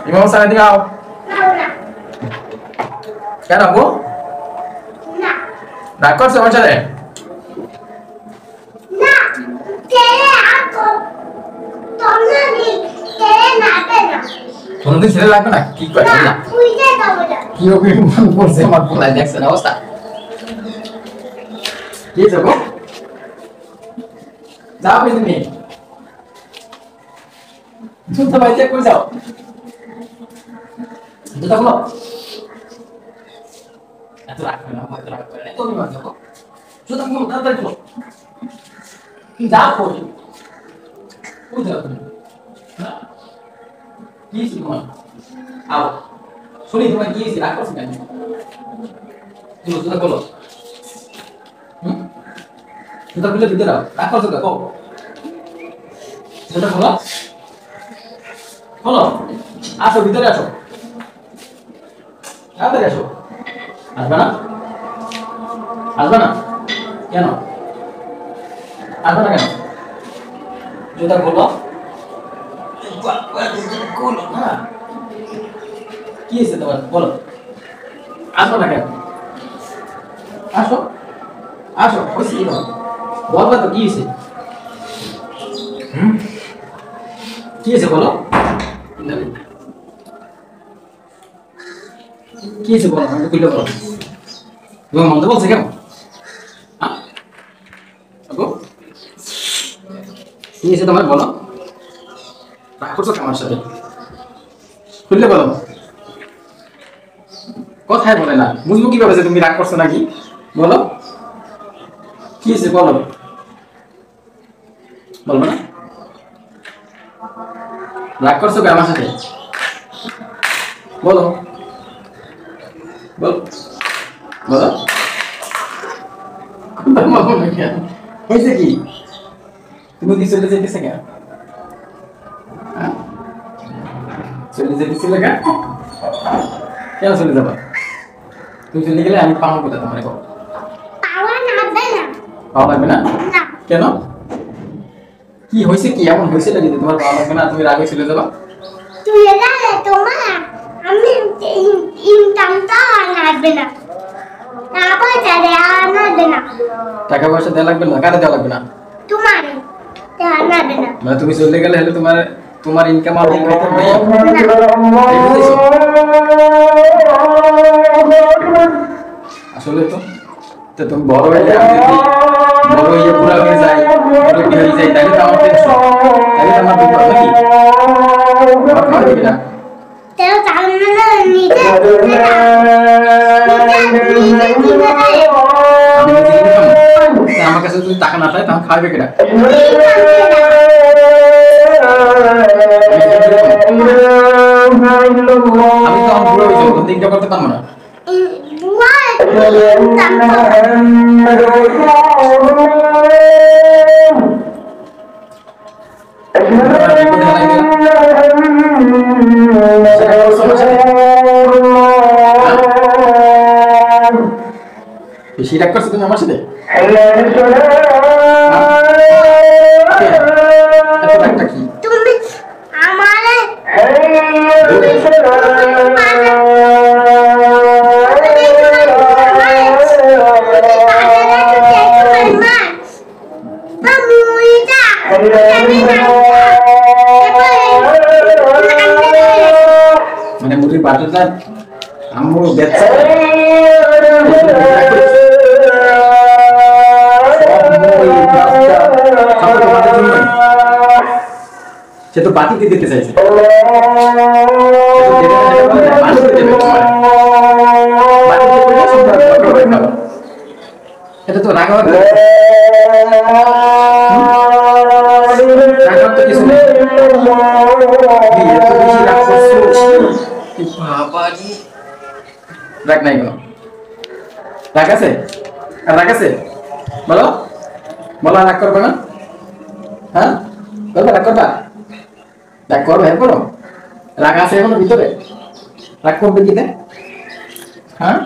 ইমাম সাহেব দিকে আও। কেন আপু? রাগ করছো আমার সাথে? কোনদিন ছেলে লাগবে না? কি করে না? কি হবে মন পড়ছে আমার পোলায়, দেখছেন অবস্থা? কি যাবো? যাও তুমি। জুতা বাইতে কই যাও? জুতা খোলো। এত রাগ করে না, হয়তো রাগ করে না। তুমি মান যাবো। জুতা খোলো, তাড়াতাড়ি খোলো। যাও কই? কই যাও তুমি? হ্যাঁ? কি হইছে তোমার? আও। শুনি তোমার কি হইছে? রাগ করছো কেন? খোলো, জুতা খোলো। জুতা খুলে ভিতরে আও। রাগ করছো কেন? জুতা খোলো। খোলো। আসো ভিতরে আসো। তাড়াতাড়ি আসো। আসবে না? আসবে না? কেন? আসবে না কেন? জুতা খোলো। খোলো না। কি হয়েছে তোমার? বলো। আসো না কেন? আসো। আসো। হয়েছে কি তোমার? বলবা তো কি হয়েছে? কি হয়েছে বলো? কি হয়েছে বলো? আমাকে খুলে বলো। তোমার মন্দ বলছে কেন? কি হয়েছে তোমার বলো? রাগ করছো আমার সাথে? খুললে বলো। কথাই বলে না, বুঝবো কিভাবে যে তুমি রাগ করছো নাকি? বলো কি হয়েছে বলো। বলবো না? রাগ করছো কি আমার সাথে? বলো বলো বলো। হয়েছে কি? তুমি কি চলে যেতেছে কেন? চলে যেতেছিলে কেন? কেন চলে যাবা? তুমি চলে গেলে আমি পাবো কোথায় তোমার? পাওয়া লাগবে না? কেন? কি হয়েছে? কি এমন হয়েছে নাকি তোমার পাওয়া লাগবে না? তুমি রাগে চলে যাবা? টাকা পয়সা দেওয়া লাগবে না? কারে দেওয়া লাগবে না? মানে তুমি চলে গেলে হলে তোমার তোমার ইনকাম আর খাইতে হবে। আসলে তো তো তুমি বড় হয়ে যাবে, বড় হয়ে পুরা হয়ে যায়, কি হয়ে যায়, তাহলে তো আমার টেনশন, তাহলে তো আমার বিপদ নাকি? আমার খাওয়া দিবি না? আমার কাছে যদি টাকা না পাই তাহলে খাওয়াবে কেনা? আমি তো আমার বুড়ো হয়ে যাবো, ইনকাম করতে পারবো না। বেশি রাগ করছো তুমি আমার সাথে? কি তুমি আমারে মানে মুরগির বাটাটা আম্মু বেচছে, সে তো বাটিতে দিতে চাইছে, এটা তো রাগাবার কিছু নেই। রাগ নাই কোনো? রাগ আছে? আর রাগ আছে? বলো বলো, রাগ করবে না? হ্যাঁ বলবে রাগ করবা? রাগ করবে? হ্যাঁ বলো। রাগ আছে এখনো ভিতরে? রাগ করবে কি? হ্যাঁ